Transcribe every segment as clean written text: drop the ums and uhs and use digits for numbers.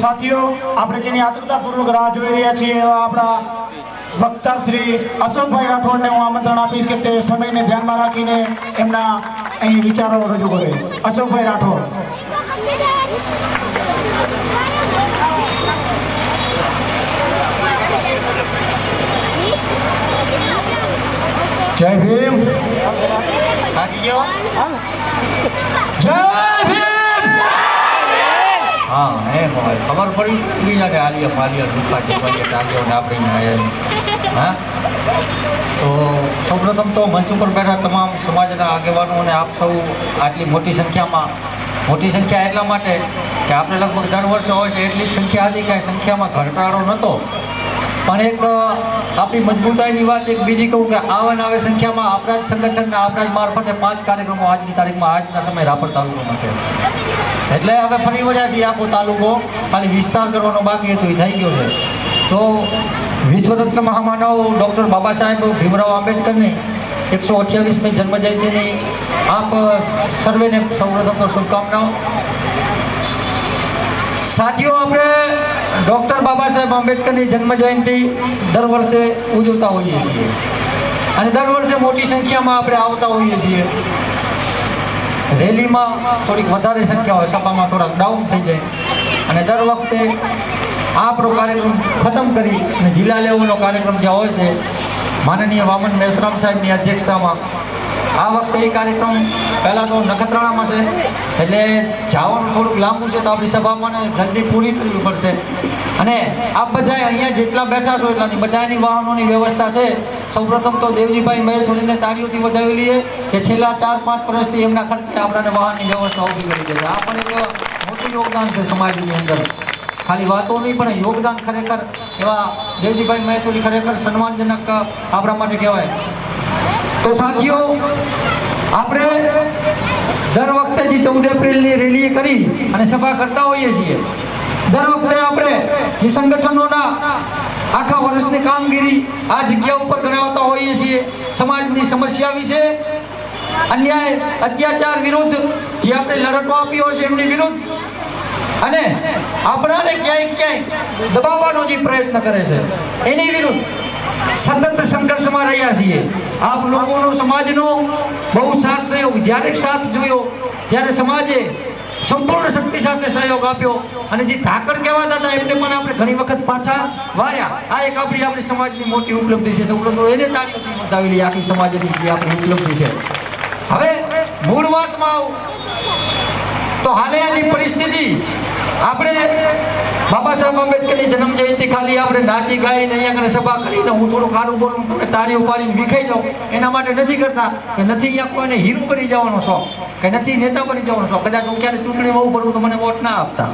સાથીઓ, આપણે જેની આતુરતાપૂર્વક રાહ જોઈ રહ્યા છીએ એવા આપણા વક્તા શ્રી અશોકભાઈ રાઠોડને હું આમંત્રણ આપીશ કે તે સમયને ધ્યાનમાં રાખીને એમના અહીં વિચારો રજૂ કરે. અશોકભાઈ રાઠોડ. જય ભીમ. જય ભીમ. हाँ है खबर पड़ी बीजा के आलिया मालिया रूपा टिपालिया टालिया ने आपणी हाँ तो सर्वप्रथम तो मंच पर बैठा तमाम समाजना आगेवानों ने आप सब आटली मोटी संख्या એટલા માટે કે આપણે લગભગ દર વર્ષે હોય છે એટલી જ સંખ્યા હતી કે સંખ્યામાં ઘટાડો નહોતો પણ એક આપણી મજબૂતાઈની વાત એક બીજી કહું કે આવે સંખ્યામાં આપણા જ સંગઠનના આપણા જ મારફતે 5 કાર્યક્રમો આજની તારીખમાં આજના સમયે રાપર તાલુકામાં છે. એટલે હવે ફરી વળ્યા છીએ. આખો તાલુકો ખાલી વિસ્તાર કરવાનો બાકી હતો, એ થઈ ગયો છે. તો વિશ્વરત્ન મહામાનવ ડૉક્ટર બાબા સાહેબ ભીમરાવ આંબેડકરની 128મી જન્મજયંતિની આપ સર્વેને સૌપ્રથમ તો શુભકામનાઓ. સાથીઓ, આપણે ડૉક્ટર બાબા સાહેબ આંબેડકરની જન્મજયંતિ દર વર્ષે ઉજવતા હોઈએ છીએ અને દર વર્ષે મોટી સંખ્યામાં આપણે આવતા હોઈએ છીએ. રેલીમાં થોડીક વધારે સંખ્યા હોય, સભામાં થોડાક ડાઉન થઈ જાય અને દર વખતે આપણો કાર્યક્રમ ખતમ કરી અને જિલ્લા લેવલનો કાર્યક્રમ જે હોય છે માનનીય વામન મેશ્રામ સાહેબની અધ્યક્ષતામાં આ વખતે એ કાર્યક્રમ પહેલાં તો નખત્રાણામાં છે એટલે જવાનું થોડુંક લાંબુ છે તો આપણી સભામાં જલ્દી પૂરી કરવી પડશે અને આપ બધા અહીંયા જેટલા બેઠા છો એટલાની બધાની વાહનોની વ્યવસ્થા છે. સૌપ્રથમ તો દેવજીભાઈ મહેશ્વરીને તાળીઓથી વધાવી લઈએ કે છેલ્લા 4-5 વર્ષથી એમના ખર્ચે આપણાને વાહનની વ્યવસ્થા ઊભી કરી દે છે. આ પણ એક મોટું યોગદાન છે સમાજની અંદર. ખાલી વાતો નહીં પણ યોગદાન ખરેખર એવા દેવજીભાઈ મહેશ્વરી ખરેખર સન્માનજનક આપણા માટે કહેવાય. તો સાથીઓ, આપણે દર વખતે જે 14 એપ્રિલની રેલી કરી અને સભા કરતા હોઈએ છીએ, દર વખતે આપણે જે સંગઠનોના આખા વર્ષની કામગીરી આ જગ્યા ઉપર ગણાવતા હોઈએ છીએ. સમાજની સમસ્યા વિશે, અન્યાય અત્યાચાર વિરુદ્ધ જે આપણે લડતો આપ્યો છે એમની વિરુદ્ધ અને આપણાને ક્યાંય દબાવવાનો જે પ્રયત્ન કરે છે એની વિરુદ્ધ સતત સંઘર્ષમાં રહ્યા છીએ. આપ લોકોનો સમાજનો બહુ સાથ સહયોગ, જ્યારે સાથ જોયો ત્યારે સમાજે સંપૂર્ણ શક્તિ સાથે સહયોગ આપ્યો અને જે ધાકડ કહેવાતા હતા એમને પણ આપણે ઘણી વખત પાછા વાર્યા. આ એક આપણી સમાજની મોટી ઉપલબ્ધિ છે. સૌપ્રથમ એને તાળીઓથી બતાવેલી આખી સમાજની જે આપણી ઉપલબ્ધિ છે. હવે મૂળ વાતમાં આવું તો હાલેની પરિસ્થિતિ, આપણે બાબા સાહેબ આંબેડકરની જન્મ જયંતિ ખાલી આપણે નાચી ગાઈને અહીંયા આગળ સભા કરીને હું થોડું સારું બોલું તમે તાળીઓ પાડીને વિખાઈ જાઉં એના માટે નથી કરતા કે નથી અહીંયા કોઈને હીરો બની જવાનો શોખ કે નથી નેતા બની જવાનો શોખ. કદાચ હું ક્યારે ચૂંટણીમાં ઉભું કરું તો મને વોટ ના આપતા.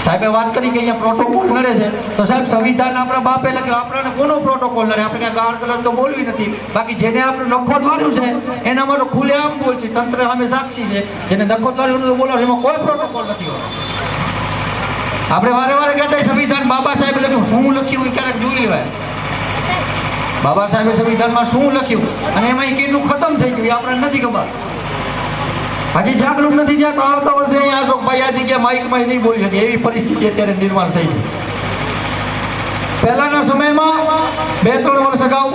સાહેબે વાત કરી કે અહીંયા પ્રોટોકોલ નડે છે તો સાહેબ સંવિધાન આપણા બાપે લખ્યું, આપણને કોનો પ્રોટોકોલ નડે? આપણે ક્યાં ગાળ ગલત તો બોલવી નથી. બાકી જેને આપણે નખો દ્વાર્યું છે એનામાં તો ખુલ્લેઆમ બોલ છે, તંત્ર સામે સાક્ષી છે. જેને નખો દ્વાર્યું તો બોલો એમાં કોઈ પ્રોટોકોલ નથી હોતો. આપણે વારે કહેતા સંવિધાન બાબા સાહેબે લખ્યું, શું લખ્યું એ ક્યારેક જોઈ લેવાય. બાબા સાહેબે સંવિધાનમાં શું લખ્યું અને એમાં કેટલું ખતમ થઈ ગયું એ આપણને નથી ખબર. હજી જાગૃત નથી થયા તો આવતા વર્ષે અહીંયા અશોકભાઈ આ જગ્યા માઇકમાં નહીં બોલી શકે એવી પરિસ્થિતિ અત્યારે નિર્માણ થઈ છે. પહેલાના સમયમાં 2-3 વર્ષ અગાઉ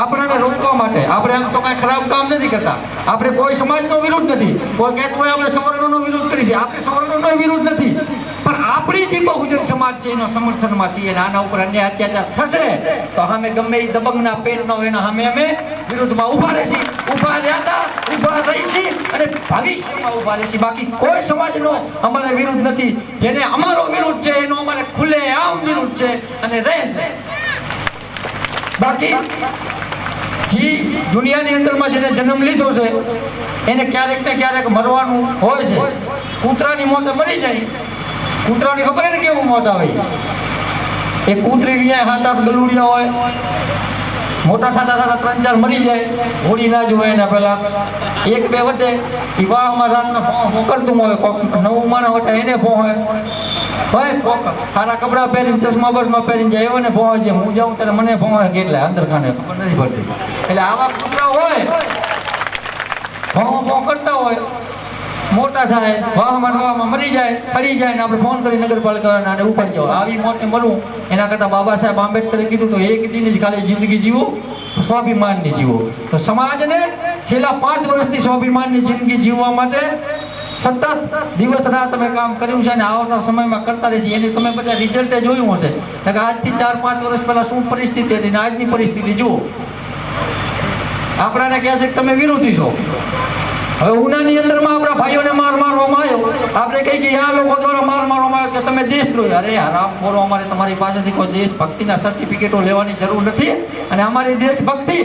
આપણને રોકવા માટે આપણે આમ તો કાંઈ ખરાબ કામ નથી કરતા, આપણે કોઈ સમાજનો વિરોધ નથી, કોઈ કહેતું હોય આપણે સવર્ણોનો વિરોધ કરી છે, આપણે સવર્ણોનો વિરોધ નથી પણ આપણી જે બહુજન સમાજ છે એનો સમર્થનમાં છીએ અને આના ઉપર અન્યાય અત્યાચાર થશે તો અમે ગમે એ દબંગના પેટનો એના સામે અમે વિરુદ્ધમાં ઊભા રહીશું, ઊભા રહ્યા ઊભા રહીશું અને ભવિષ્યમાં ઊભા રહીશું. બાકી કોઈ સમાજનો અમારે વિરોધ નથી. જેને અમારો વિરોધ છે એનો અમારે ખુલ્લેઆમ વિરોધ છે અને રહેશે. બાકી જે દુનિયાની અંદરમાં જેને જન્મ લીધો છે એને ક્યારેક ને ક્યારેક મરવાનું હોય છે. કૂતરાની મોતે મરી જાય, કૂતરાની ખબર ને કેવું મોત આવે. એ કૂતરી 7-8 ગલુડિયા હોય, મોટા થતા 3-4 મરી જાય. હોળી ના જ હોય એના પહેલા 1-2 વધે એ વાહમાં રાતના મોકલતું હોય, કોક નવું માણસ હોય એને ભો હોય કોક સારા કપડાં પહેરીને ચશ્મા બસમાં પહેરીને જાય એવાને ભોવા જાય. હું જાઉં ત્યારે મને ભોવા કેટલા અંદર ખાને ખબર નથી પડતી. એટલે આવા કૂતરા હોય ભો કરતા હોય મોટા થાય, વાહમાં મરી જાય, પડી જાય ને આપણે ફોન કરી નગરપાલિકાને ઉપાડી જાઓ. આવી મોતે મરવું એના કરતાં બાબા સાહેબ આંબેડકરે કીધું તો એક દિન જ ખાલી જિંદગી જીવો, સ્વાભિમાનની જીવો. તો સમાજને છેલ્લા 5 વર્ષથી સ્વાભિમાનની જિંદગી જીવવા માટે સતત દિવસ રાત અમે કામ કર્યું છે અને આવતા સમયમાં કરતા રહીશું. એની તમે બધા રિઝલ્ટે જોયું હશે કે આજથી 4-5 વર્ષ પહેલા શું પરિસ્થિતિ હતી ને આજની પરિસ્થિતિ જુઓ. આપણાને કહે છે કે તમે વિરોધી છો. હવે ઉનાની અંદરમાં આપણા ભાઈઓને મારવામાં આવ્યો, આપણે કહીએ કે આ લોકો દ્વારા મારવામાં આવ્યો કે તમે દેશદ્રોહી. અરે આરામ બોલો, અમારે તમારી પાસેથી કોઈ દેશભક્તિના સર્ટિફિકેટો લેવાની જરૂર નથી. અને અમારી દેશભક્તિ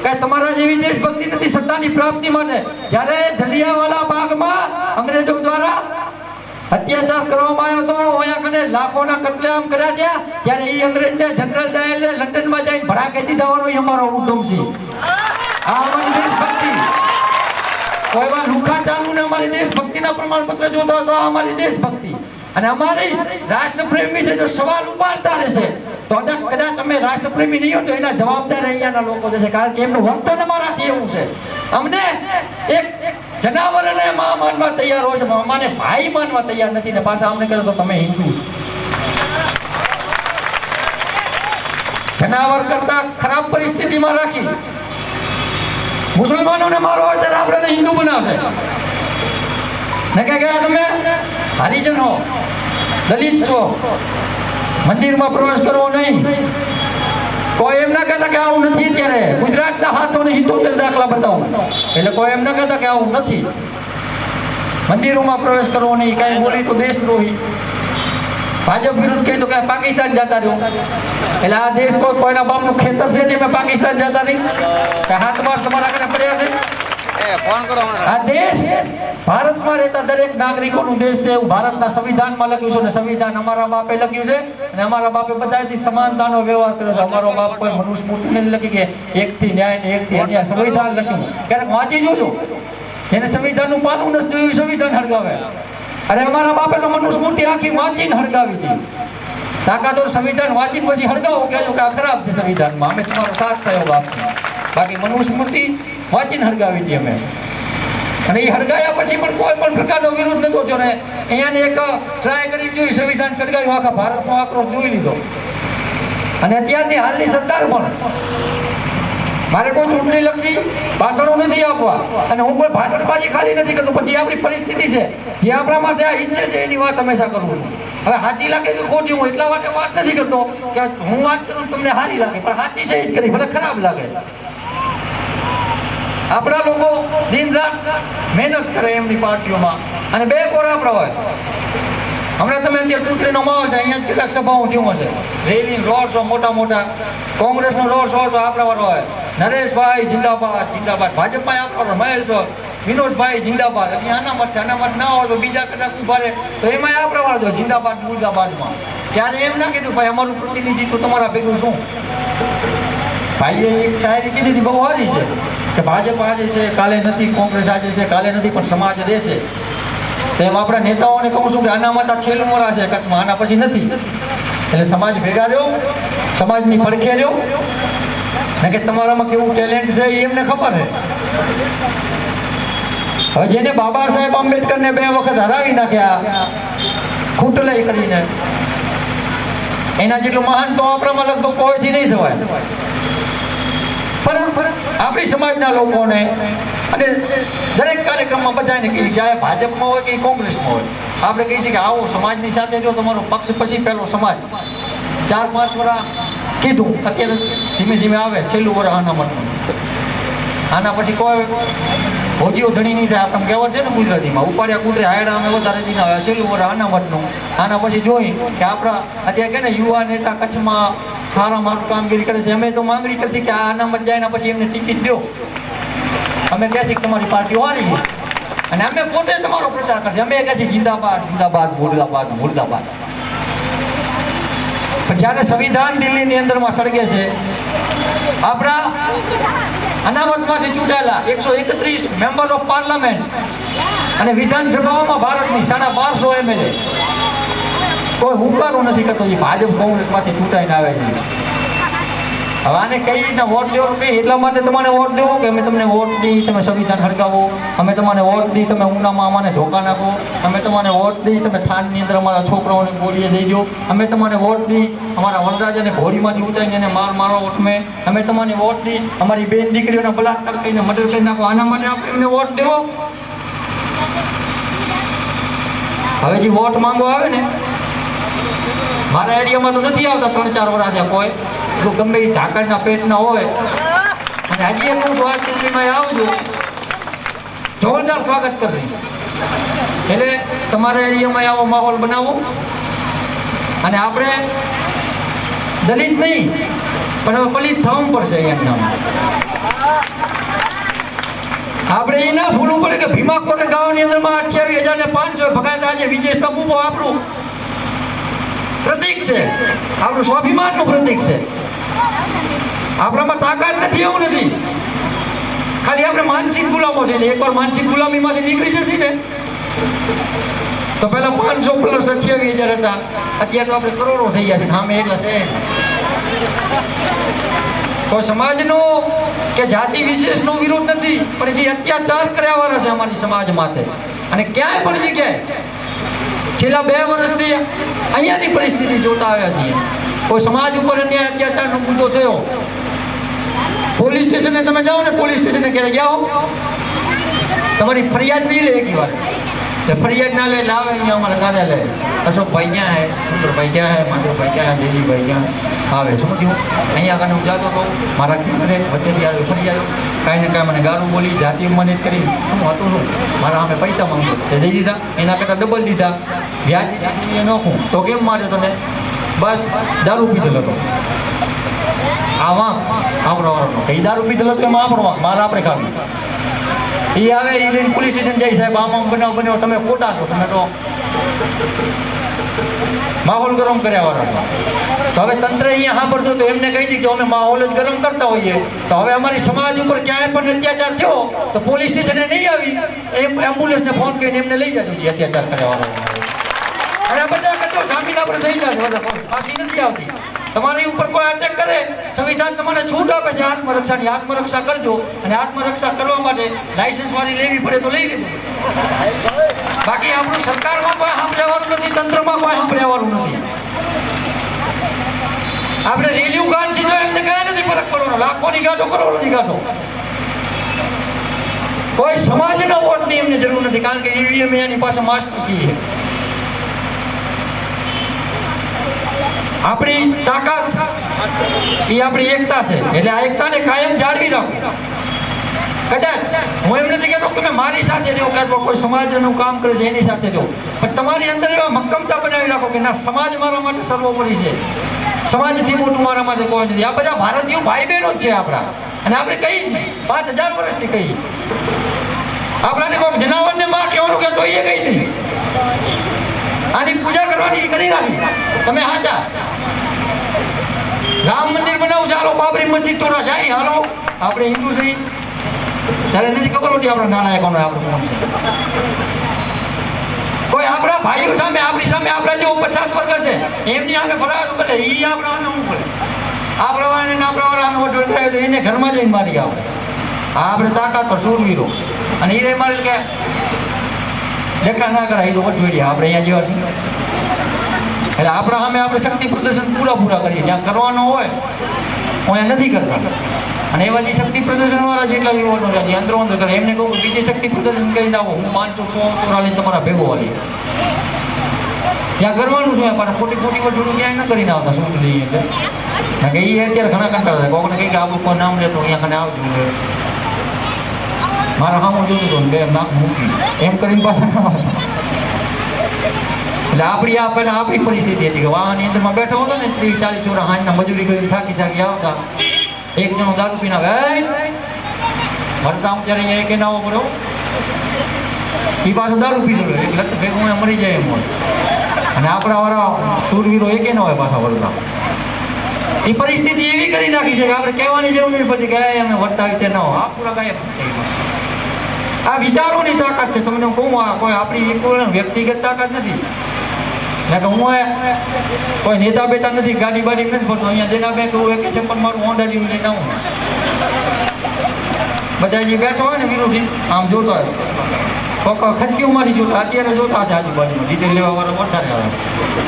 કાંઈ તમારા જેવી દેશભક્તિ નથી સત્તાની પ્રાપ્તિ માટે. જ્યારે જલિયાવાલા બાગમાં અંગ્રેજો દ્વારા અત્યાચાર કરવામાં આવ્યો તો અહીંયા કને લાખોના કતલેઆમ કર્યા ત્યાં, ત્યારે એ અંગ્રેજને જનરલ ડાયરને લંડનમાં જઈને ભડાકે દીધા વાળો અમારો ઉદ્યમ છે. આ અમારી દેશભક્તિ. કોઈ વાર લુખા ચાલુ ને અમારી દેશભક્તિના પ્રમાણપત્ર જોતા તો અમારી દેશભક્તિ. અને અમારી રાષ્ટ્રપ્રેમ વિશે જો સવાલ ઉપાડતા રહેશે તો કદાચ અમે રાષ્ટ્રપ્રેમી નહીં હોય તો એના જવાબદાર અહીંયાના લોકો છે, કારણ કે એમનું વર્તન અમારાથી એવું છે. અમને એક જનાવરને માં માનવા તૈયાર હોય છે, અમાને ભાઈ માનવા તૈયાર નથી ને પાછા અમને કહે તો તમે હિન્દુ છો. જનાવર કરતા ખરાબ પરિસ્થિતિમાં રાખી મુસલમાનોને મારો હોય ત્યારે આપણે હિન્દુ બનાવશે ને કે તમે હરિજન હો, દલિત છો, મંદિરમાં પ્રવેશ કરવો નહીં. કોઈ એમ ના કહેતા કે આવું નથી. ત્યારે ગુજરાતના હાથોને 77 દાખલા બતાવો એટલે કોઈ એમ ના કહેતા કે આવું નથી. મંદિરોમાં પ્રવેશ કરવો નહીં, કાંઈ બોલી તો દેશદ્રોહી. ભાજપ વિરુદ્ધ કહી તો કાંઈ પાકિસ્તાન જતા રહ્યો એટલે આ દેશ કોઈના બાપનું ખેતર છે તે પાકિસ્તાન જતા નહીં કે હાથ બાર તમારા ઘરે પડ્યા છે. આ દેશ ભારતમાં રહેતા દરેક નાગરિકોનું દેશ છે એવું ભારતના સંવિધાનમાં લખ્યું છે. અને સંવિધાન અમારા બાપે લખ્યું છે અને અમારા બાપે બધાથી સમાનતાનો વ્યવહાર કર્યો છે. અમારો બાપ કોઈ મનુસ્મૃતિ નથી લખી કે એકથી ન્યાય ને એકથી અન્યાય. સંવિધાન લખ્યું, ક્યારેક વાંચી જોજો. એને સંવિધાનનું પાનું નથી જોયું, સંવિધાન હળગાવે. અરે અમારા બાપે તો મનુસ્મૃતિ આખી વાંચીને હળગાવી હતી. તાકાતોર સંવિધાન વાંચીને પછી હળગાવો કહેજો કે આ ખરાબ છે સંવિધાનમાં, અમે તમારો સાથ થયો બાપ. બાકી મનુસ્મૃતિ વાંચીને હળગાવી હતી અમે. અને એ હળગાયા પછી પણ કોઈ પણ પ્રકારનો વિરોધ નતો થયો ને અહીંયાને એક ટ્રાય કરી જોઈ, સંવિધાન સળગાવ્યું, આખા ભારતનો આક્રોશ જોઈ લીધો. અને અત્યારની હાલની સરકાર પણ મારે કોઈ ચૂંટણી લક્ષી ભાષણો નથી આપવા અને હું કોઈ ભાષણબાજી ખાલી નથી કરતો, પણ જે આપણી પરિસ્થિતિ છે, જે આપણા માટે આ ઈચ્છે છે એની વાત હંમેશા કરું છું. હવે સાચી લાગે કે ખોટી હું એટલા માટે વાત નથી કરતો કે હું વાત કરું તમને સારી લાગે, પણ સાચી છે જ કરી, ભલે ખરાબ લાગે. આપણા લોકો દિન રાત મહેનત કરે એમની પાર્ટીઓમાં અને બે કોર આપણા હોય. હમણાં તમે અત્યારે ચૂંટણીનો માહોલ છે, અહીંયા કેટલાક સભાઓ થયું હશે, રેલી રોડ શો મોટા મોટા. કોંગ્રેસનો રોડ શો તો આપણા વાળો હોય, નરેશભાઈ જિંદાબાદ જિંદાબાદ. ભાજપમાં આપણો મહેશ વિનોદભાઈ જિંદાબાદ. એટલે અનામત છે, અનામત ના હોય તો બીજા કદાચ ઉભા રહે તો એમાં આપણે વાળો જિંદાબાદ મુર્દાબાદમાં. ત્યારે એમ ના કીધું ભાઈ અમારું પ્રતિનિધિત્વ તમારા ભેગું શું. ભાઈએ એક શાયરી કીધી હતી બહુ સારી છે કે ભાજપ આજે છે કાલે નથી, કોંગ્રેસ આજે છે કાલે નથી, પણ સમાજ રહેશે. તેમ આપણા નેતાઓને કહું છું કે અનામત આ છેલ્લું મોરા છે કચ્છમાં, આના પછી નથી. એટલે સમાજ ભેગા રહ્યો, સમાજની પડખે રહ્યો ને કે તમારામાં કેવું ટેલેન્ટ છે એ એમને ખબર છે. હવે જેને બાબા સાહેબ આંબેડકરને 2 વખત હરાવી નાખ્યા ખૂટલઈ કરીને, એના જેટલું મહાન તો આપણામાં લગભગ કોઈથી નહીં થવાય. પણ આપણી સમાજના લોકોને અને દરેક કાર્યક્રમમાં બધાને કહીએ, ચાહે ભાજપમાં હોય કે કોંગ્રેસમાં હોય, આપણે કહીએ છીએ કે આવો સમાજની સાથે જો તમારો પક્ષ પછી પહેલો સમાજ. 4-5 વર્ષ કીધું, અત્યારે ધીમે ધીમે આવે છેલ્લું વર્ષ અનામતનું. આના પછી કોઈ ભોગીઓ ધણી નહીં થાય. આપણે કહેવત છે ને ગુજરાતીમાં, ઉપાડ્યા કુતરે હાયડા અમે વધારે જીના આવ્યા. છેલ્લું વર્ષ અનામતનું. આના પછી જોઈ કે આપણા અત્યારે કે ને યુવા નેતા કચ્છમાં સારામાં કામગીરી કરે છે, અમે તો માંગણી કરશે કે આ અનામત જાય ને પછી એમને ટિકિટ દો. અમે કહેશે કે તમારી પાર્ટી હારી છે અને અમે પોતે તમારો પ્રચાર કરશે. અમે કહેશે જિંદાબાદ જિંદાબાદ મુર્દાબાદ મુર્દાબાદ. પણ જ્યારે સંવિધાન દિલ્હીની અંદરમાં સળગે છે, આપણા અનામતમાંથી ચૂંટાયેલા 131 મેમ્બર ઓફ પાર્લામેન્ટ અને વિધાનસભાઓમાં ભારતની 1250 MLA કોઈ હુંકારો નથી કરતો. એ ભાજપ કોંગ્રેસમાંથી ચૂંટાઈને આવે છે. હવે આને કઈ રીતના વોટ દેવો કે એટલા માટે તમારે વોટ દેવો કે અમે તમને વોટ દી તમે સંવિધાન હડકાવો, અમે તમારે વોટ દી તમે ઊનામાં અમાને ધોકા નાખો, અમે તમારે વોટ દી તમે થાનની અંદર અમારા છોકરાઓને ગોળીએ દઈ દો, અમે તમારે વોટ દી અમારા વનરાજાને ઘોડીમાંથી ઉતારીને એને મારો તમે, અમે તમારે વોટ દી અમારી બેન દીકરીઓને બલાત્કાર કરીને મર્ડર કરી નાખો. આના માટે આપણે એમને વોટ દેવો? હવે જે વોટ માંગવા આવે ને, મારા એરિયામાં તો નથી આવતા 3-4 વર્ષ થયા કોઈ, જો ગમે એ ઝાકળના પેટના હોય. અને હજી એમ કહું છું આ ચૂંટણીમાં આવજો, જોરદાર સ્વાગત કરશે. એટલે તમારા એરિયામાં આવો માહોલ બનાવો. અને આપણે દલિત નહીં પણ હવે પલિત થવું પડશે. અહીંયા આપણે એ ના ભૂલવું પડે કે ભીમા કોટે ગામની અંદરમાં 28,500 ભગાતા. આજે વિજય સ્તંભ ઊભો આપણું પ્રતીક છે, આપણું સ્વાભિમાનનું પ્રતીક છે. આપણામાં તાકાત નથી એવું નથી, ખાલી આપણે માનસિક ગુલામો છે. એકવાર માનસિક ગુલામીમાંથી નીકળી જશે ને તો પહેલા 500 પ્લસ 28,000 હતા, અત્યારે તો આપણે કરોડો થઈ ગયા છે. સામે એટલા છે. કોઈ સમાજનો કે જાતિ વિશેષનો વિરોધ નથી, પણ જે અત્યાચાર કર્યા વાળા છે અમારી સમાજ માટે, અને ક્યાંય પણ જગ્યાએ છેલ્લા 2 વર્ષથી અહીંયાની પરિસ્થિતિ જોતા આવ્યા છીએ. કોઈ સમાજ ઉપર અન્યાય અત્યાચારનો મુદ્દો થયો, પોલીસ સ્ટેશને તમે જાઓ ને, પોલીસ સ્ટેશને ક્યારે જાઓ તમારી ફરિયાદ નહીં લે એક વાર, ફરિયાદ ના લે, લાવે અહીંયા અમારા કાર્યાલય, અશોકભાઈ ક્યાં હે, સુંદરભાઈ ક્યાં હે, માધવભાઈ ક્યાં હે, દેવીભાઈ ક્યાં આવે. શું થયું? અહીંયા આગળ હું જાતો હતો, મારા ખેતરે વચ્ચેથી આવ્યો, ફરી આવ્યો, કાંઈ ને કાંઈ મને ગારું બોલી, જાતિ મને કરી, શું હતું શું મારા અમે પૈસા માંગો તે દઈ દીધા, એના કરતાં ડબલ દીધા, વ્યાજ એ નોખું તો કેમ માર્યો તને? બસ દારૂ પીધેલો હતો. આવા આપણો વાળો એ દારૂ પીધેલો હતો, એમાં આપણો માલ આપણે ખાવી. એ આવે એ લઈને પોલીસ સ્ટેશન જાય, સાહેબ આમ બનાવ તમે ખોટા છો, તમે તો માહોલ ગરમ કર્યા વાળા. તો હવે તંત્ર અહીંયા સાંભળતું તો એમને કહી દીધું અમે માહોલ જ ગરમ કરતા હોઈએ, તો હવે અમારી સમાજ ઉપર ક્યાંય પણ અત્યાચાર થયો તો પોલીસ સ્ટેશને નહીં આવી, એમ્બ્યુલન્સને ફોન કરીને એમને લઈ જજો જે અત્યાચાર કર્યા વાળા. અને આ બધા કરતો જામીન આપણે થઈ જાય, પાછી નથી આવતી. તમારી ઉપર કોઈ અટેક કરે, સંવિધાન તમને છૂટ આપે છે આત્મરક્ષાની, આત્મરક્ષા કરજો. અને આત્મરક્ષા કરવા માટે લાયસન્સ વાળી લેવી પડે તો લઈ લેજો. બાકી આપણું સરકારમાં કોઈ સાંભળવાનું નથી, તંત્રમાં કોઈ સાંભળવાનું નથી. આપણે રેલી ઉગાડશી તો એમને કયા નથી ફરક પડવાનો, લાખોની ગાંઠો, કરોડોની ગાંઠો. કોઈ સમાજનો વોટની એમને જરૂર નથી, કારણ કે ઈવીએમ એની પાસે માસ્ટર કી છે. આપણી તાકાત એ આપણી એકતા છે, એટલે આ એકતાને કાયમ જાળવી રાખો. કદાચ હું એમ નથી કહેતો તમે મારી સાથે રહો, કાં કોઈ સમાજનું કામ કરે છે એની સાથે રહો, પણ તમારી અંદર એવા મક્કમતા બનાવી રાખો કે ના, સમાજ મારા માટે સર્વોપરી છે, સમાજથી મોટું મારા માટે કોઈ નથી. આ બધા ભારતીય ભાઈ બહેનો જ છે આપણા, અને આપણે કહીએ છીએ 5000 વર્ષથી કહીએ. આપણાને કોઈ જનાવરને માં કહેવાનું કે તો એ કઈ નહીં, આની પૂજા કરવાની કરી રાખી. તમે હાજા રામ મંદિર બનાવું છે, હાલો બાબરી મસ્જિદ થોડા જાય, હાલો આપણે હિન્દુ છીએ. ત્યારે નથી ખબર હોતી આપણા નાણાયકોને આપણે કોણ છે. કોઈ આપણા ભાઈઓ સામે, આપણી સામે આપણા જેવો 50 વર્ગ છે એમની સામે ભરાવાનું કરે, એ આપણા સામે શું કરે? આપણા વાળાને આપણા વાળા વોટ થાય તો એને ઘરમાં જઈને મારી આપણે. હા, આપણે તાકાત પર શૂરવીરો, અને એ મારે કે દેખા ના કરાય તો વટવેડી આપણે અહીંયા જેવા છીએ. એટલે આપણા સામે આપણે શક્તિ પ્રદર્શન પૂરા કરીએ, જ્યાં કરવાનો હોય હું નથી કરતા. અને એવા જે શક્તિ પ્રદર્શન વાળા જેટલા યુવાનો છે અંદરો અંદર કરે, એમને કહું બીજે શક્તિ પ્રદર્શન કરીને આવો, હું 500-100 લઈને તમારા ભેગો વાળી ત્યાં કરવાનું છે. પણ ખોટી વટવડું ક્યાંય ન કરીને આવતા શું લઈએ એટલે, કારણ કે એ અત્યારે ઘણા કંટાળા થાય. કોઈને કહી કે આપણું કોઈ નામ લેતો અહીંયા કને આવજો, મારા સામું જોયું હતું બે નાક મૂકી એમ કરીને પાછા ના આવે. એટલે આપણી આ પહેલાં આપણી પરિસ્થિતિ હતી કે વાહનની અંદરમાં બેઠો હતો ને 30-40 છોરા હાંજના મજૂરી કરીને થાકી આવતા, એક જણો દારૂ પીને આવે ભરતા હું ત્યારે અહીંયા એક ના આવો પડ્યો, એ પાછો દારૂ પીધો એટલે ભેગું મરી જાય એમ હોય. અને આપણા વાળા શૂરવીરો એકે ના હોય પાછા વળતા. એ પરિસ્થિતિ એવી કરી નાખી છે કે આપણે કહેવાની જરૂર નથી પડતી કે અમે વર્તાવી તે ન હોય. આ પૂરા કાંઈ આ વિચારોની તાકાત છે. તમને હું કહું, આ કોઈ આપણી વ્યક્તિગત તાકાત નથી. કે હું કોઈ નેતા બેતા નથી, ગાડી બાડી નથી ભરતો, અહીંયા દેના બેંક એક ચપ્પલ મારું હોન્ડા જેવું લઈને આવું. બધા જે બેઠો હોય ને વિરોધી આમ જોતો હોય, કોક ખચકીઓમાંથી જોતા, અત્યારે જોતા છે આજુબાજુમાં ડિટેલ લેવા વાળા વધારે આવે.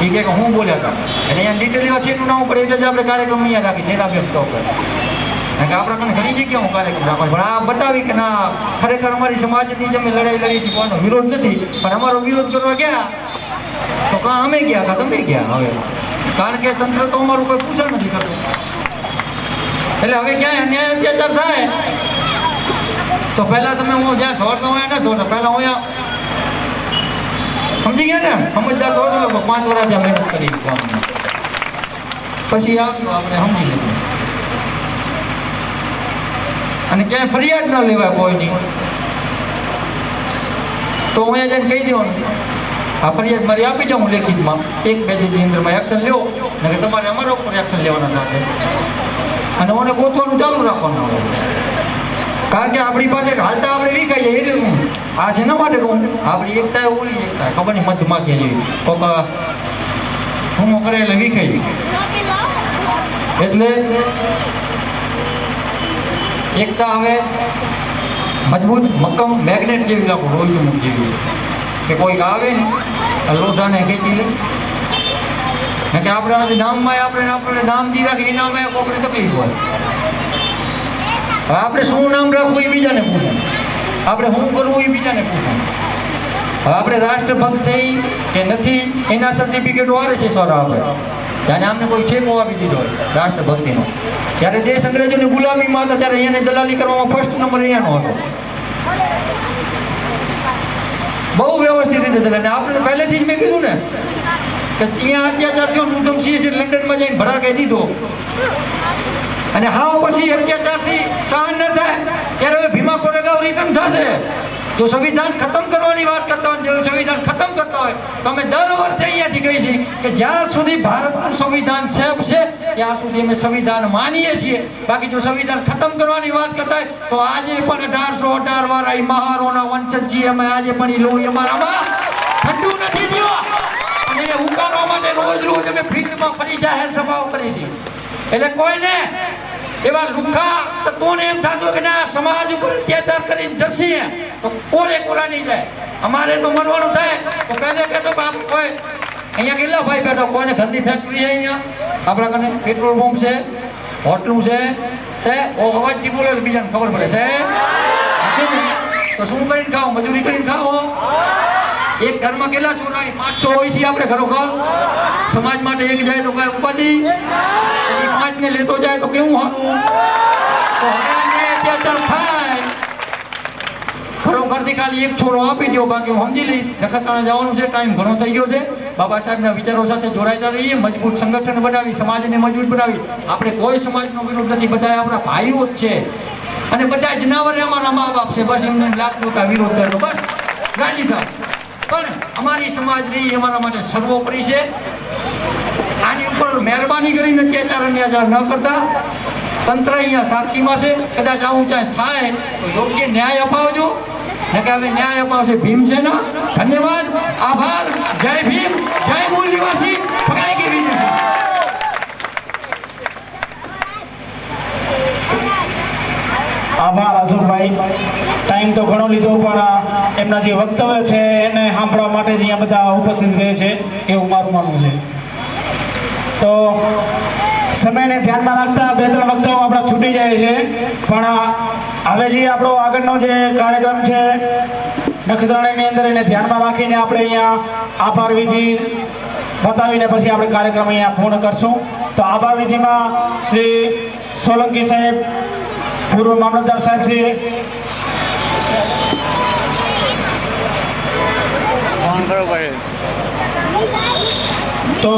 એ કે હું બોલ્યા હતા એટલે અહીંયા ડિટેલ લેવા છે એનું ના પડે એટલે જ આપણે કાર્યક્રમ અહીંયા રાખી દેના બેંક તો કારણ કે આપણા કને ઘણી જગ્યાઓ કાર્યક્રમ રાખવાનો, પણ આ બતાવી કે ના ખરેખર અમારી સમાજની જે અમે લડાઈ લડી હતી કોઈનો વિરોધ નથી, પણ અમારો વિરોધ કરવા ગયા તો કાં અમે ગયા કાં તમે ગયા. હવે કારણ કે તંત્ર તો અમારું કોઈ પૂછણ નથી કરતું, એટલે હવે ક્યાંય અન્યાય અત્યાચાર થાય તો પહેલા તમે હું જ્યાં દોડતા હોય ને દોડતા પહેલા હું સમજી ગયા ને, સમજદાર તો છો લોકો 5 વર્ષ ત્યાં મહેનત કરી પછી આવ્યું આપણે સમજી લીધું. અને ક્યાંય ફરિયાદ ન લેવાય કોઈની, તો હું અહીંયા જઈને કહી દેવાનું આ ફરિયાદ મારી આપી જાઉં લેખિતમાં 1-2 દિવસની અંદરમાં એક્શન લ્યો ને કે તમારે અમારા ઉપર એક્શન લેવાના થશે અને મને ગોતવાનું ચાલુ રાખવાનું આવે. કારણ કે આપણી પાસે હાલતા આપણે વિખાઈ જાય એટલે હું આ છે એના માટે કહું આપણી એકતા ઓલી એકતા ખબર નહીં મધમાં કે જેવી કોક હું કરે એટલે વિખાઈ એટલે એકતા હવે મજબૂત મક્કમ મેગ્નેટ જેવી લાગુ રોજ જેવી કે કોઈક આવે ને લોઢાને ખેંચી લે ને કે આપણે નામમાં આપણે નામજી રાખી એ નામે કોઈની તકલીફ હોય. હવે આપણે શું નામ રાખવું એ બીજાને પૂછે, આપણે શું કરવું એ બીજાને પૂછે. હવે આપણે રાષ્ટ્રભક્ત છે કે નથી એના સર્ટિફિકેટો RSS વાળા આપે, ત્યારે આમને કોઈ ઠેકો આપી દીધો રાષ્ટ્રભક્તિનો. જ્યારે દેશ અંગ્રેજોની ગુલામીમાં હતા ત્યારે અહીંયાને દલાલી કરવામાં ફર્સ્ટ નંબર અહીંયાનો હતો. બહુ વ્યવસ્થિત રીતે દલાલી. આપણે પહેલેથી જ મેં કીધું ને કે અહીંયા અત્યાચાર થયો ઉધમસિંહ લંડનમાં જઈને ભડાકે દીધો અને હા પછી અત્યાચારથી સહન ન થાય ત્યારે હવે ભીમા કોરેગાંવ રિટર્ન થશે. જો સંવિધાન ખતમ કરવાની વાત કરતા હોય, જો સંવિધાન ખતમ કરતા હોય તો અમે દર વર્ષે અહીંયાથી કહી છીએ કે જ્યાં સુધી ભારતનું સંવિધાન સેફ છે ત્યાં સુધી અમે સંવિધાન માનીએ છીએ. બાકી જો સંવિધાન ખતમ કરવાની વાત કરતા હોય તો આજે પણ 1818 વાળા એ મહારોના વંશજ છીએ અમે, આજે પણ એ લોહી અમારામાં ઠંડુ નથી થયું અને એને ઉકાળવા માટે રોજ રોજ અમે ફિલ્ડમાં ફરી જાહેર સભાઓ કરી છીએ. એટલે કોઈને એવા લુખા તત્વોને એમ થતું કે ના સમાજ ઉપર અત્યાચાર કરીને જશે તો કોરા નહીં જાય, અમારે તો મરવાનું થાય તો પહેલે કહેતો કોઈ અહીંયા કેટલા ભાઈ બેઠો કોઈને ઘરની ફેક્ટરી છે, અહીંયા આપણા કને પેટ્રોલ પંપ છે, હોટલું છે અવાજથી બોલે બીજાને ખબર પડે છે તો શું કરીને ખાઓ, મજૂરી કરીને ખાઓ. એક ઘરમાં કેટલા છોકરા 5-6 હોય છે આપણે ઘરો-ઘર. સમાજ માટે એક જાય તો કઈ ઉપાધિ, 5 ને લેતો જાય તો કેવું સારું. તો હવે અત્યાચાર થાય ખરોખરથી ખાલી એક છોરો આપી દો, બાકી હું સમજી લઈશ. નખત્રાણા જવાનું છે, ટાઈમ ઘણો થઈ ગયો છે. બાબા સાહેબના વિચારો સાથે જોડાયેલા રહીએ, મજબૂત સંગઠન બનાવી, સમાજને મજબૂત બનાવી. આપણે કોઈ સમાજનો વિરોધ નથી, બધા આપણા ભાઈઓ જ છે અને બધા જનાવરે અમારા મા બાપ છે. બસ એમને લાગતું કે વિરોધ કરતો બસ રાજી થાય, પણ અમારી સમાજની અમારા માટે સર્વોપરી છે. આની ઉપર મહેરબાની કરીને અત્યાચાર ન કરતા. તંત્ર અહીંયા સાક્ષીમાં છે, કદાચ આવું ચાહે થાય તો યોગ્ય ન્યાય અપાવજો ને કે હવે ન્યાય અપાવશે ભીમસેના. ધન્યવાદ, આભાર, જય ભીમ, જય મૂળ નિવાસી, ફગાઈ કે વિદેશી. આભાર અશોકભાઈ, ટાઈમ તો ઘણો લીધો પણ એમના જે વક્તવ્ય છે એને સાંભળવા માટે જ અહીંયા બધા ઉપસ્થિત રહે છે એવું મારું માનવું છે. તો સમયને ધ્યાનમાં રાખતા 2-3 વક્તવ્યો આપણા છૂટી જાય છે, પણ હવે જે આપણો આગળનો જે કાર્યક્રમ છે નખત્રાણાની અંદર એને ધ્યાનમાં રાખીને આપણે અહીંયા આભાર વિધિ બતાવીને પછી આપણે કાર્યક્રમ અહીંયા પૂર્ણ કરશું. તો આભાર વિધિમાં શ્રી સોલંકી સાહેબ, પૂર્વ મામલતદાર સાહેબ શ્રી ફોન કરો ભાઈ.